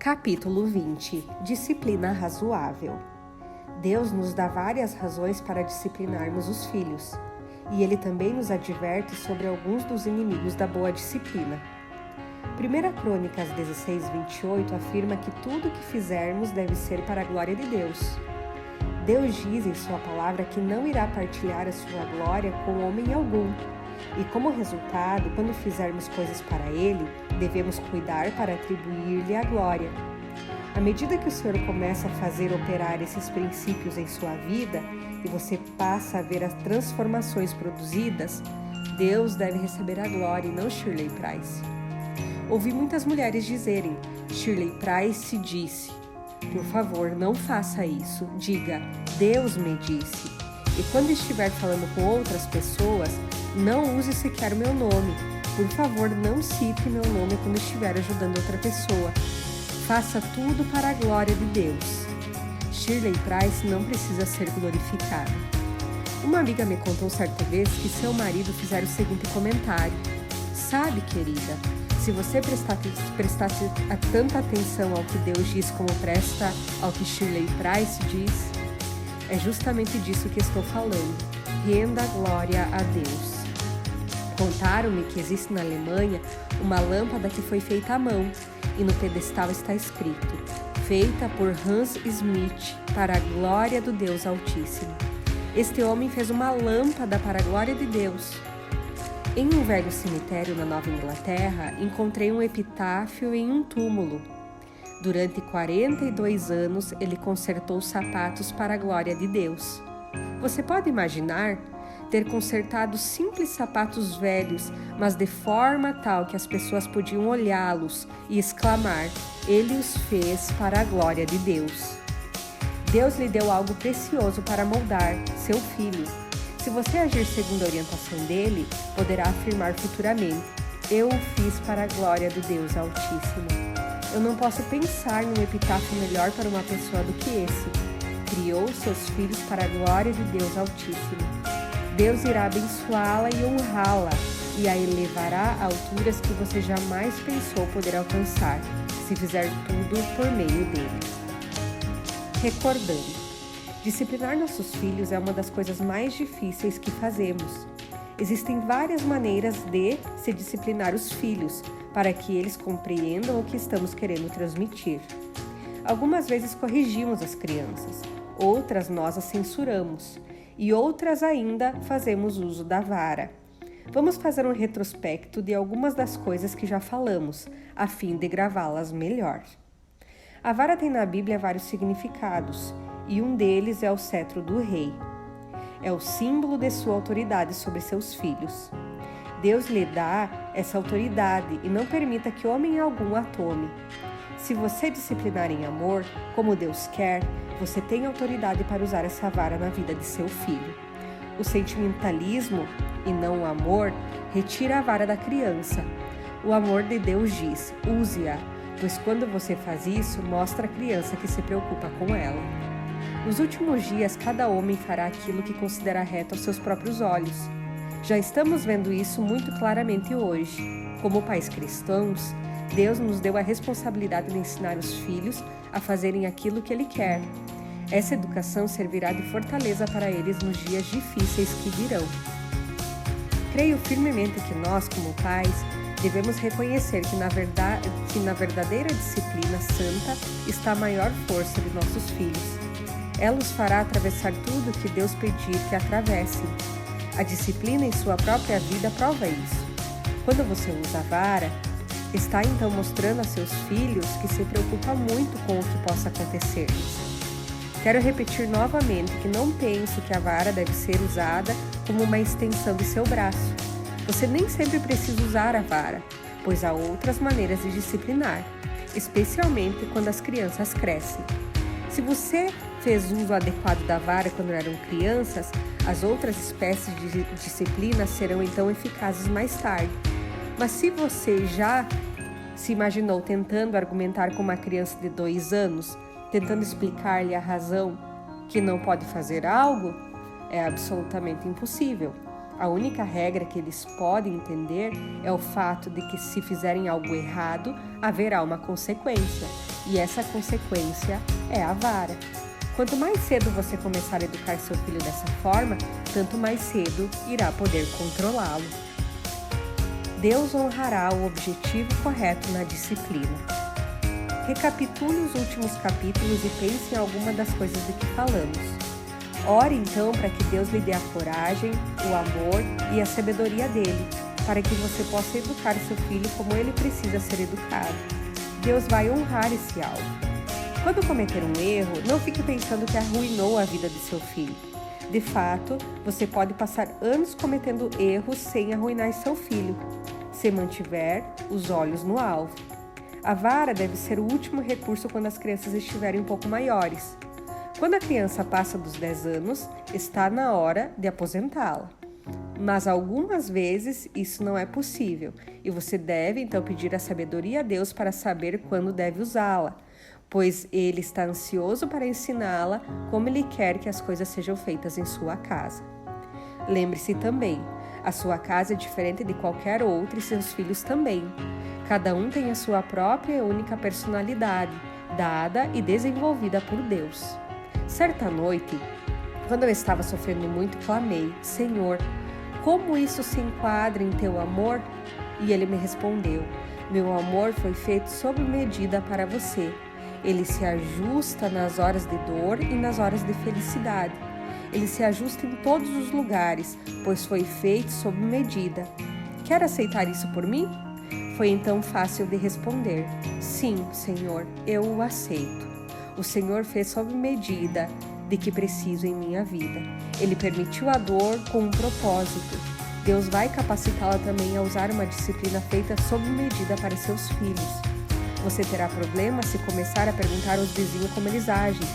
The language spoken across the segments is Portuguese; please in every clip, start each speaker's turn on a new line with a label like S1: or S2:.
S1: Capítulo 20. Disciplina razoável. Deus nos dá várias razões para disciplinarmos os filhos, e Ele também nos adverte sobre alguns dos inimigos da boa disciplina. 1 Crônicas 16:28 afirma que tudo o que fizermos deve ser para a glória de Deus. Deus diz em sua palavra que não irá partilhar a sua glória com homem algum, e como resultado, quando fizermos coisas para Ele, devemos cuidar para atribuir-lhe a glória. À medida que o Senhor começa a fazer operar esses princípios em sua vida e você passa a ver as transformações produzidas, Deus deve receber a glória e não Shirley Price. Ouvi muitas mulheres dizerem: Shirley Price disse. Por favor, não faça isso. Diga: Deus me disse. E quando estiver falando com outras pessoas, não use sequer meu nome. Por favor, não cite meu nome quando estiver ajudando outra pessoa. Faça tudo para a glória de Deus. Shirley Price não precisa ser glorificada. Uma amiga me contou certa vez que seu marido fizera o seguinte comentário: Sabe, querida, se você prestasse tanta atenção ao que Deus diz como presta ao que Shirley Price diz, é justamente disso que estou falando. Renda glória a Deus. Contaram-me que existe na Alemanha uma lâmpada que foi feita à mão e no pedestal está escrito: feita por Hans Smith para a glória do Deus Altíssimo. Este homem fez uma lâmpada para a glória de Deus. Em um velho cemitério na Nova Inglaterra, encontrei um epitáfio em um túmulo. Durante 42 anos, ele consertou sapatos para a glória de Deus. Você pode imaginar ter consertado simples sapatos velhos, mas de forma tal que as pessoas podiam olhá-los e exclamar: Ele os fez para a glória de Deus. Deus lhe deu algo precioso para moldar, seu filho. Se você agir segundo a orientação dele, poderá afirmar futuramente: Eu o fiz para a glória do Deus Altíssimo. Eu não posso pensar num epitáfio melhor para uma pessoa do que esse. Criou seus filhos para a glória de Deus Altíssimo. Deus irá abençoá-la e honrá-la, e a elevará a alturas que você jamais pensou poder alcançar, se fizer tudo por meio dele. Recordando, disciplinar nossos filhos é uma das coisas mais difíceis que fazemos. Existem várias maneiras de se disciplinar os filhos, para que eles compreendam o que estamos querendo transmitir. Algumas vezes corrigimos as crianças, outras nós as censuramos, e outras ainda fazemos uso da vara. Vamos fazer um retrospecto de algumas das coisas que já falamos, a fim de gravá-las melhor. A vara tem na Bíblia vários significados, e um deles é o cetro do rei. É o símbolo de sua autoridade sobre seus filhos. Deus lhe dá essa autoridade e não permita que homem algum a tome. Se você disciplinar em amor, como Deus quer, você tem autoridade para usar essa vara na vida de seu filho. O sentimentalismo, e não o amor, retira a vara da criança. O amor de Deus diz: use-a, pois quando você faz isso, mostra à criança que se preocupa com ela. Nos últimos dias, cada homem fará aquilo que considera reto aos seus próprios olhos. Já estamos vendo isso muito claramente hoje. Como pais cristãos, Deus nos deu a responsabilidade de ensinar os filhos a fazerem aquilo que Ele quer. Essa educação servirá de fortaleza para eles nos dias difíceis que virão. Creio firmemente que nós, como pais, devemos reconhecer que na verdadeira disciplina santa está a maior força de nossos filhos. Ela os fará atravessar tudo que Deus pedir que atravessem. A disciplina em sua própria vida prova isso. Quando você usa a vara, está então mostrando a seus filhos que se preocupa muito com o que possa acontecer-lhes. Quero repetir novamente que não penso que a vara deve ser usada como uma extensão de seu braço. Você nem sempre precisa usar a vara, pois há outras maneiras de disciplinar, especialmente quando as crianças crescem. Se você fez uso adequado da vara quando eram crianças, as outras espécies de disciplina serão então eficazes mais tarde. Mas se você já se imaginou tentando argumentar com uma criança de 2 anos, tentando explicar-lhe a razão que não pode fazer algo, é absolutamente impossível. A única regra que eles podem entender é o fato de que se fizerem algo errado, haverá uma consequência. e essa consequência é a vara. Quanto mais cedo você começar a educar seu filho dessa forma, tanto mais cedo irá poder controlá-lo. Deus honrará o objetivo correto na disciplina. Recapitule os últimos capítulos e pense em alguma das coisas de que falamos. Ore então para que Deus lhe dê a coragem, o amor e a sabedoria dele, para que você possa educar seu filho como ele precisa ser educado. Deus vai honrar esse alvo. Quando cometer um erro, não fique pensando que arruinou a vida de seu filho. De fato, você pode passar anos cometendo erros sem arruinar seu filho, se mantiver os olhos no alvo. A vara deve ser o último recurso quando as crianças estiverem um pouco maiores. Quando a criança passa dos 10 anos, está na hora de aposentá-la. Mas algumas vezes isso não é possível e você deve então pedir a sabedoria a Deus para saber quando deve usá-la, pois Ele está ansioso para ensiná-la como Ele quer que as coisas sejam feitas em sua casa. Lembre-se também, a sua casa é diferente de qualquer outra e seus filhos também. Cada um tem a sua própria e única personalidade, dada e desenvolvida por Deus. Certa noite, quando eu estava sofrendo muito, clamei: Senhor, como isso se enquadra em teu amor? E Ele me respondeu: meu amor foi feito sob medida para você. Ele se ajusta nas horas de dor e nas horas de felicidade. Ele se ajusta em todos os lugares, pois foi feito sob medida. Quer aceitar isso por mim? Foi então fácil de responder: sim, Senhor, eu o aceito. O Senhor fez sob medida de que preciso em minha vida. Ele permitiu a dor com um propósito. Deus vai capacitá-la também a usar uma disciplina feita sob medida para seus filhos. Você terá problemas se começar a perguntar aos vizinhos como eles agem.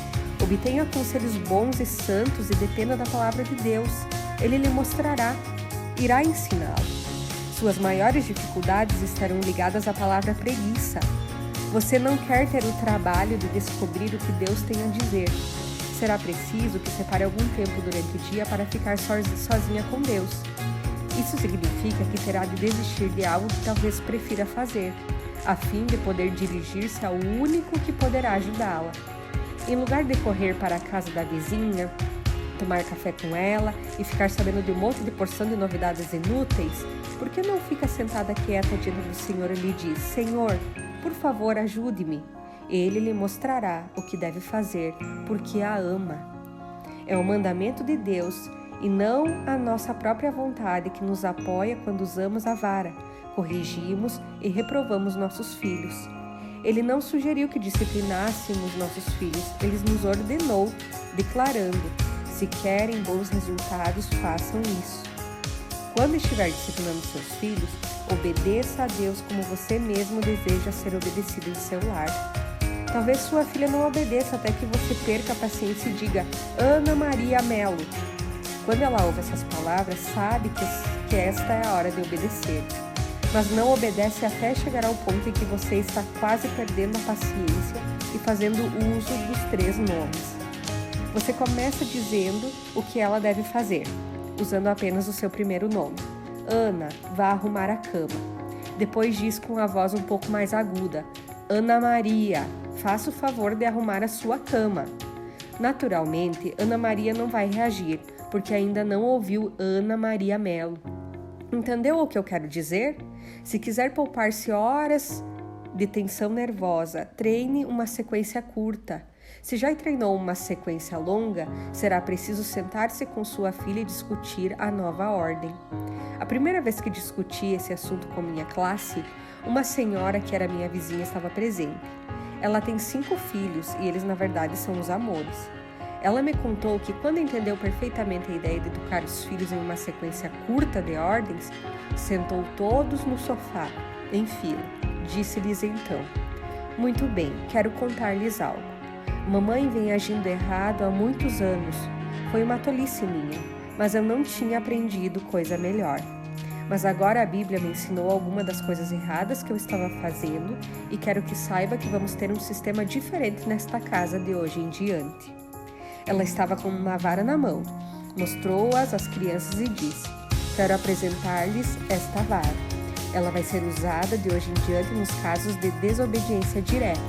S1: Obtenha conselhos bons e santos e dependa da palavra de Deus. Ele lhe mostrará, irá ensiná-lo. Suas maiores dificuldades estarão ligadas à palavra preguiça. Você não quer ter o trabalho de descobrir o que Deus tem a dizer. Será preciso que separe algum tempo durante o dia para ficar sozinha com Deus. Isso significa que terá de desistir de algo que talvez prefira fazer, a fim de poder dirigir-se ao único que poderá ajudá-la. Em lugar de correr para a casa da vizinha, tomar café com ela e ficar sabendo de um monte de porção de novidades inúteis, por que não fica sentada quieta diante do Senhor e lhe diz: Senhor, por favor, ajude-me. Ele lhe mostrará o que deve fazer, porque a ama. É o mandamento de Deus e não a nossa própria vontade que nos apoia quando usamos a vara, corrigimos e reprovamos nossos filhos. Ele não sugeriu que disciplinássemos nossos filhos, ele nos ordenou, declarando: se querem bons resultados, façam isso. Quando estiver disciplinando seus filhos, obedeça a Deus como você mesmo deseja ser obedecido em seu lar. Talvez sua filha não obedeça até que você perca a paciência e diga: Ana Maria Melo. Quando ela ouve essas palavras, sabe que esta é a hora de obedecer. Mas não obedece até chegar ao ponto em que você está quase perdendo a paciência e fazendo uso dos 3 nomes. Você começa dizendo o que ela deve fazer, usando apenas o seu primeiro nome. Ana, vá arrumar a cama. Depois diz com a voz um pouco mais aguda: Ana Maria, faça o favor de arrumar a sua cama. Naturalmente, Ana Maria não vai reagir, porque ainda não ouviu Ana Maria Melo. Entendeu o que eu quero dizer? Se quiser poupar-se horas de tensão nervosa, treine uma sequência curta. Se já treinou uma sequência longa, será preciso sentar-se com sua filha e discutir a nova ordem. A primeira vez que discuti esse assunto com minha classe, uma senhora que era minha vizinha estava presente. Ela tem 5 filhos e eles, na verdade, são os amores. Ela me contou que, quando entendeu perfeitamente a ideia de educar os filhos em uma sequência curta de ordens, sentou todos no sofá, em fila. Disse-lhes então: muito bem, quero contar-lhes algo. Mamãe vem agindo errado há muitos anos. Foi uma tolice minha, mas eu não tinha aprendido coisa melhor. Mas agora a Bíblia me ensinou alguma das coisas erradas que eu estava fazendo e quero que saiba que vamos ter um sistema diferente nesta casa de hoje em diante. Ela estava com uma vara na mão, mostrou-as às crianças e disse: quero apresentar-lhes esta vara. Ela vai ser usada de hoje em diante nos casos de desobediência direta.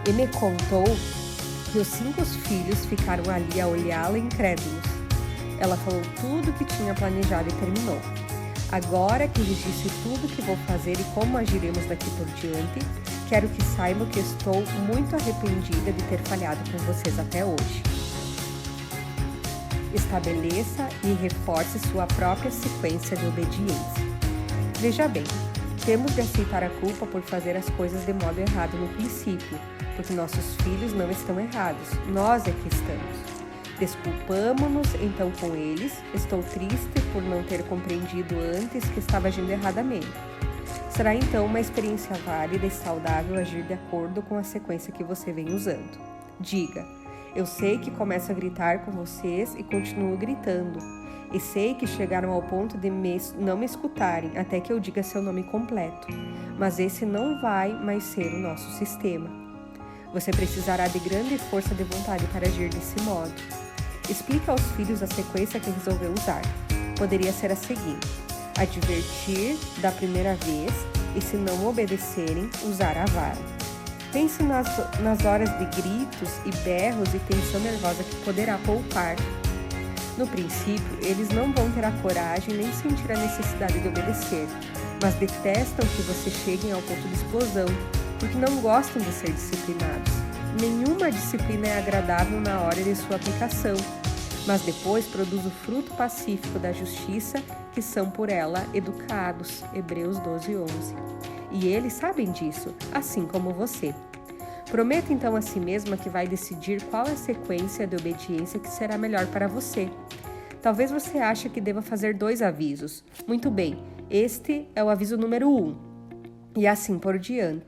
S1: e me contou que os 5 filhos ficaram ali a olhá-la incrédulos. Ela falou tudo o que tinha planejado e terminou. Agora que lhes disse tudo o que vou fazer e como agiremos daqui por diante, quero que saibam que estou muito arrependida de ter falhado com vocês até hoje. Estabeleça e reforce sua própria sequência de obediência. Veja bem, temos de aceitar a culpa por fazer as coisas de modo errado no princípio, porque nossos filhos não estão errados, nós é que estamos. Desculpamo-nos então com eles. Estou triste por não ter compreendido antes que estava agindo erradamente. Será então uma experiência válida e saudável agir de acordo com a sequência que você vem usando. Diga: eu sei que começo a gritar com vocês e continuo gritando. E sei que chegaram ao ponto de não me escutarem até que eu diga seu nome completo. Mas esse não vai mais ser o nosso sistema. Você precisará de grande força de vontade para agir desse modo. Explica aos filhos a sequência que resolveu usar. Poderia ser a seguinte: advertir da primeira vez e, se não obedecerem, usar a vara. Pense nas horas de gritos e berros e tensão nervosa que poderá poupar. No princípio, eles não vão ter a coragem nem sentir a necessidade de obedecer, mas detestam que você chegue ao ponto de explosão, porque não gostam de ser disciplinados. Nenhuma disciplina é agradável na hora de sua aplicação, mas depois produz o fruto pacífico da justiça, que são por ela educados. Hebreus 12:11. E eles sabem disso, assim como você. Prometa então a si mesma que vai decidir qual é a sequência de obediência que será melhor para você. Talvez você ache que deva fazer 2 avisos. Muito bem, este é o aviso número 1. E assim por diante.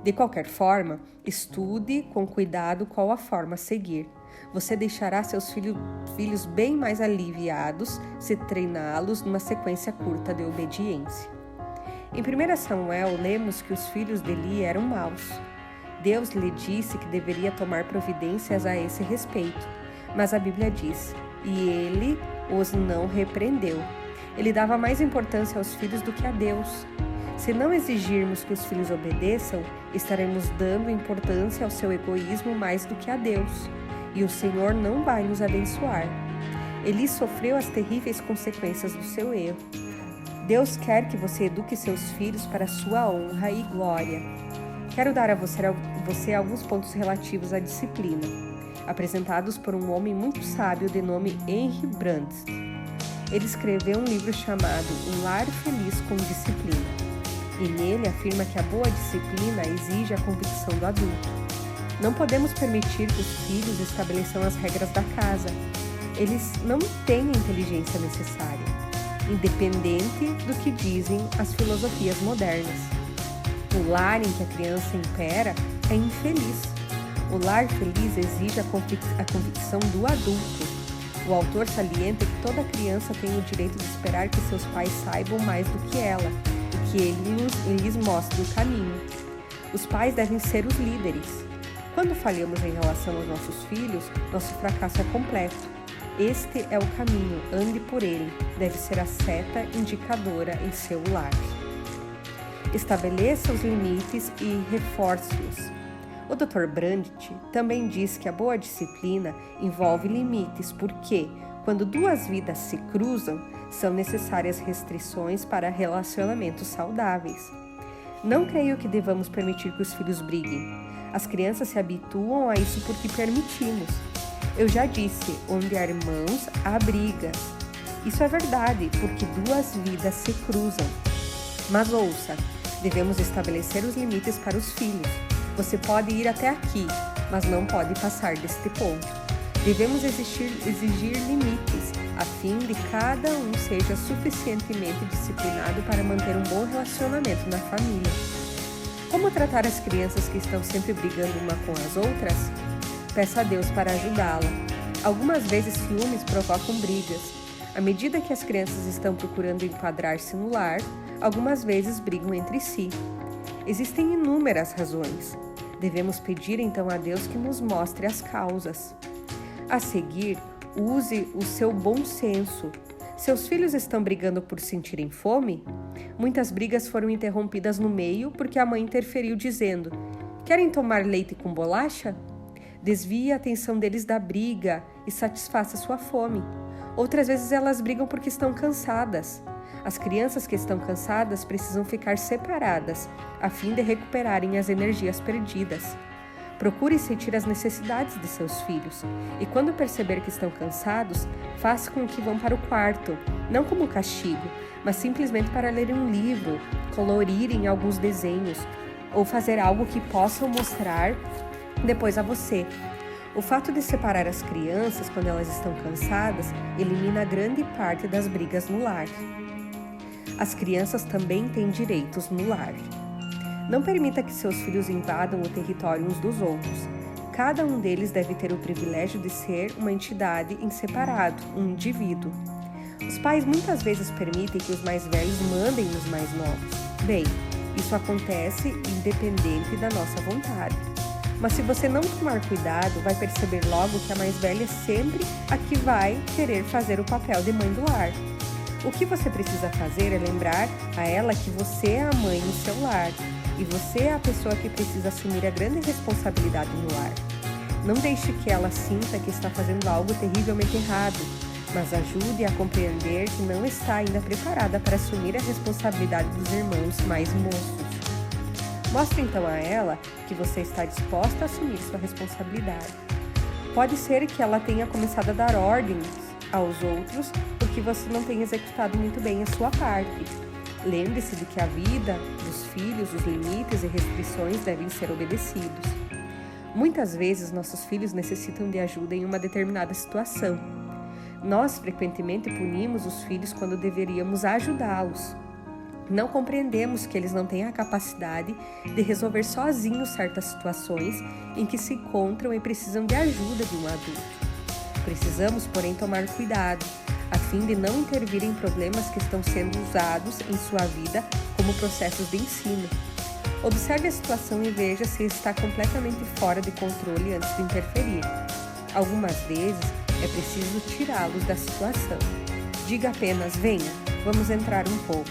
S1: De qualquer forma, estude com cuidado qual a forma a seguir. Você deixará seus filhos bem mais aliviados se treiná-los numa sequência curta de obediência. Em 1 Samuel, lemos que os filhos de Eli eram maus. Deus lhe disse que deveria tomar providências a esse respeito, mas a Bíblia diz: e ele os não repreendeu. Ele dava mais importância aos filhos do que a Deus. Se não exigirmos que os filhos obedeçam, estaremos dando importância ao seu egoísmo mais do que a Deus, e o Senhor não vai nos abençoar. Eli sofreu as terríveis consequências do seu erro. Deus quer que você eduque seus filhos para sua honra e glória. Quero dar a você alguns pontos relativos à disciplina, apresentados por um homem muito sábio de nome Henry Brandt. Ele escreveu um livro chamado Um Lar Feliz com Disciplina. E nele afirma que a boa disciplina exige a convicção do adulto. Não podemos permitir que os filhos estabeleçam as regras da casa. Eles não têm a inteligência necessária, independente do que dizem as filosofias modernas. O lar em que a criança impera é infeliz. O lar feliz exige a convicção do adulto. O autor salienta que toda criança tem o direito de esperar que seus pais saibam mais do que ela, que ele lhes mostre o caminho. Os pais devem ser os líderes. Quando falhamos em relação aos nossos filhos, nosso fracasso é completo. Este é o caminho, ande por ele. Deve ser a seta indicadora em seu lar. Estabeleça os limites e reforce-os. O Dr. Brandt também diz que a boa disciplina envolve limites, porque, quando 2 vidas se cruzam, são necessárias restrições para relacionamentos saudáveis. Não creio que devamos permitir que os filhos briguem. As crianças se habituam a isso porque permitimos. Eu já disse, onde há irmãos, há brigas. Isso é verdade, porque 2 vidas se cruzam. Mas ouça, devemos estabelecer os limites para os filhos. Você pode ir até aqui, mas não pode passar deste ponto. Devemos exigir limites, a fim de que cada um seja suficientemente disciplinado para manter um bom relacionamento na família. Como tratar as crianças que estão sempre brigando uma com as outras? Peça a Deus para ajudá-la. Algumas vezes ciúmes provocam brigas. À medida que as crianças estão procurando enquadrar-se no lar, algumas vezes brigam entre si. Existem inúmeras razões. Devemos pedir então a Deus que nos mostre as causas. A seguir, use o seu bom senso. Seus filhos estão brigando por sentirem fome? Muitas brigas foram interrompidas no meio porque a mãe interferiu dizendo: Querem tomar leite com bolacha? Desvie a atenção deles da briga e satisfaça sua fome. Outras vezes elas brigam porque estão cansadas. As crianças que estão cansadas precisam ficar separadas, a fim de recuperarem as energias perdidas. Procure sentir as necessidades de seus filhos, e quando perceber que estão cansados, faça com que vão para o quarto, não como castigo, mas simplesmente para lerem um livro, colorirem alguns desenhos, ou fazer algo que possam mostrar depois a você. O fato de separar as crianças quando elas estão cansadas elimina grande parte das brigas no lar. As crianças também têm direitos no lar. Não permita que seus filhos invadam o território uns dos outros. Cada um deles deve ter o privilégio de ser uma entidade em separado, um indivíduo. Os pais muitas vezes permitem que os mais velhos mandem nos mais novos. Bem, isso acontece independente da nossa vontade. Mas se você não tomar cuidado, vai perceber logo que a mais velha é sempre a que vai querer fazer o papel de mãe do lar. O que você precisa fazer é lembrar a ela que você é a mãe no seu lar e você é a pessoa que precisa assumir a grande responsabilidade no lar. Não deixe que ela sinta que está fazendo algo terrivelmente errado, mas ajude a compreender que não está ainda preparada para assumir a responsabilidade dos irmãos mais moços. Mostre então a ela que você está disposta a assumir sua responsabilidade. Pode ser que ela tenha começado a dar ordens aos outros porque você não tem executado muito bem a sua parte. Lembre-se de que a vida dos filhos, os limites e restrições devem ser obedecidos. Muitas vezes nossos filhos necessitam de ajuda em uma determinada situação. Nós frequentemente punimos os filhos quando deveríamos ajudá-los. Não compreendemos que eles não têm a capacidade de resolver sozinhos certas situações em que se encontram e precisam de ajuda de um adulto. Precisamos, porém, tomar cuidado, a fim de não intervir em problemas que estão sendo usados em sua vida como processos de ensino. Observe a situação e veja se está completamente fora de controle antes de interferir. Algumas vezes é preciso tirá-los da situação. Diga apenas, venha, vamos entrar um pouco.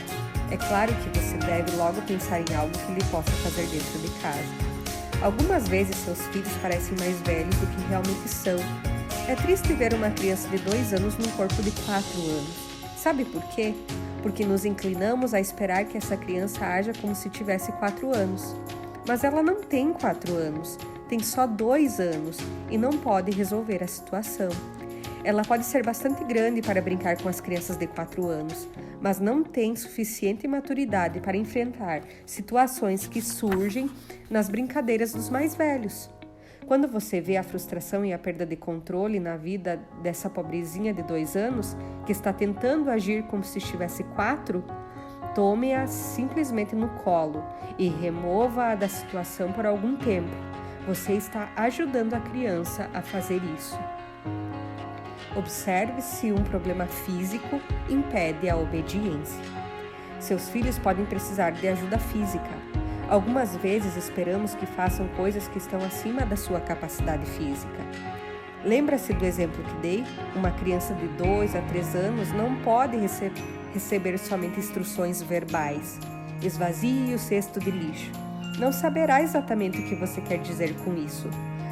S1: É claro que você deve logo pensar em algo que ele possa fazer dentro de casa. Algumas vezes seus filhos parecem mais velhos do que realmente são. É triste ver uma criança de 2 anos num corpo de 4 anos. Sabe por quê? Porque nos inclinamos a esperar que essa criança haja como se tivesse 4 anos. Mas ela não tem 4 anos, tem só 2 anos e não pode resolver a situação. Ela pode ser bastante grande para brincar com as crianças de 4 anos, mas não tem suficiente maturidade para enfrentar situações que surgem nas brincadeiras dos mais velhos. Quando você vê a frustração e a perda de controle na vida dessa pobrezinha de 2 anos, que está tentando agir como se estivesse 4, tome-a simplesmente no colo e remova-a da situação por algum tempo. Você está ajudando a criança a fazer isso. Observe se um problema físico impede a obediência. Seus filhos podem precisar de ajuda física. Algumas vezes esperamos que façam coisas que estão acima da sua capacidade física. Lembra-se do exemplo que dei? Uma criança de 2 a 3 anos não pode receber somente instruções verbais. Esvazie o cesto de lixo. Não saberá exatamente o que você quer dizer com isso.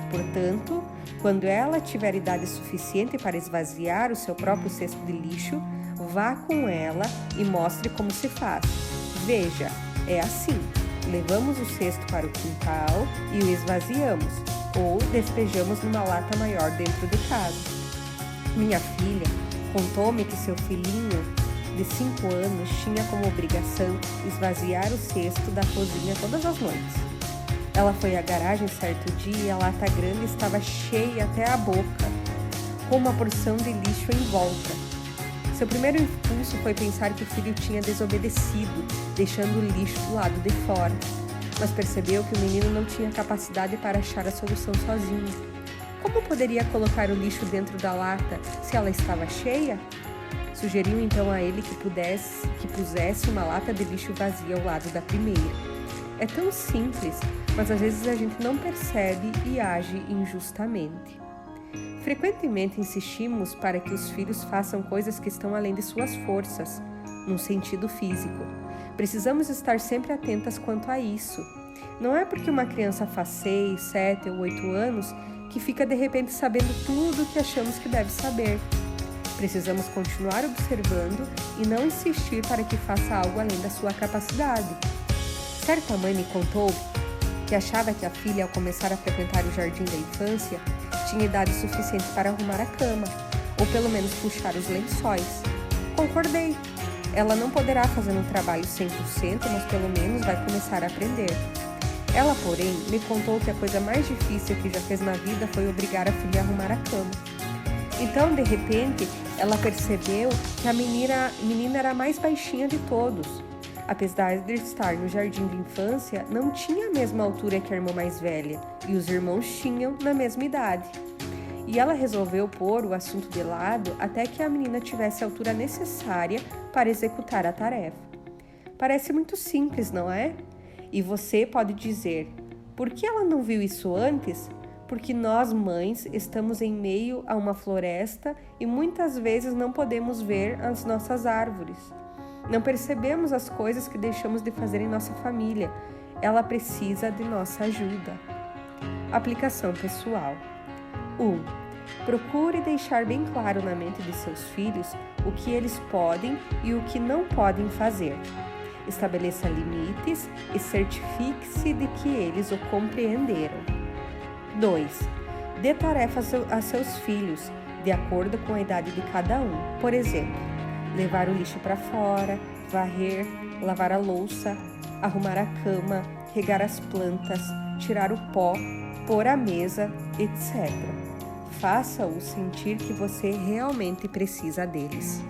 S1: Portanto, quando ela tiver idade suficiente para esvaziar o seu próprio cesto de lixo, vá com ela e mostre como se faz. Veja, é assim. Levamos o cesto para o quintal e o esvaziamos, ou despejamos numa lata maior dentro de casa. Minha filha contou-me que seu filhinho de 5 anos tinha como obrigação esvaziar o cesto da cozinha todas as noites. Ela foi à garagem certo dia e a lata grande estava cheia até a boca, com uma porção de lixo em volta. Seu primeiro impulso foi pensar que o filho tinha desobedecido, deixando o lixo do lado de fora, mas percebeu que o menino não tinha capacidade para achar a solução sozinho. Como poderia colocar o lixo dentro da lata se ela estava cheia? Sugeriu então a ele que pusesse uma lata de lixo vazia ao lado da primeira. É tão simples, mas às vezes a gente não percebe e age injustamente. Frequentemente insistimos para que os filhos façam coisas que estão além de suas forças, num sentido físico. Precisamos estar sempre atentas quanto a isso. Não é porque uma criança faz 6, 7 ou 8 anos que fica de repente sabendo tudo o que achamos que deve saber. Precisamos continuar observando e não insistir para que faça algo além da sua capacidade. Certa mãe me contou que achava que a filha, ao começar a frequentar o jardim da infância, tinha idade suficiente para arrumar a cama, ou pelo menos puxar os lençóis. Concordei. Ela não poderá fazer um trabalho 100%, mas pelo menos vai começar a aprender. Ela, porém, me contou que a coisa mais difícil que já fez na vida foi obrigar a filha a arrumar a cama. Então, de repente, ela percebeu que a menina era a mais baixinha de todos. Apesar de estar no jardim de infância, não tinha a mesma altura que a irmã mais velha, e os irmãos tinham na mesma idade. E ela resolveu pôr o assunto de lado até que a menina tivesse a altura necessária para executar a tarefa. Parece muito simples, não é? E você pode dizer, por que ela não viu isso antes? Porque nós, mães, estamos em meio a uma floresta e muitas vezes não podemos ver as nossas árvores. Não percebemos as coisas que deixamos de fazer em nossa família. Ela precisa de nossa ajuda. Aplicação pessoal. 1. Procure deixar bem claro na mente de seus filhos o que eles podem e o que não podem fazer. Estabeleça limites e certifique-se de que eles o compreenderam. 2. Dê tarefas a seus filhos, de acordo com a idade de cada um. Por exemplo, levar o lixo para fora, varrer, lavar a louça, arrumar a cama, regar as plantas, tirar o pó, pôr a mesa, etc. Faça-os sentir que você realmente precisa deles.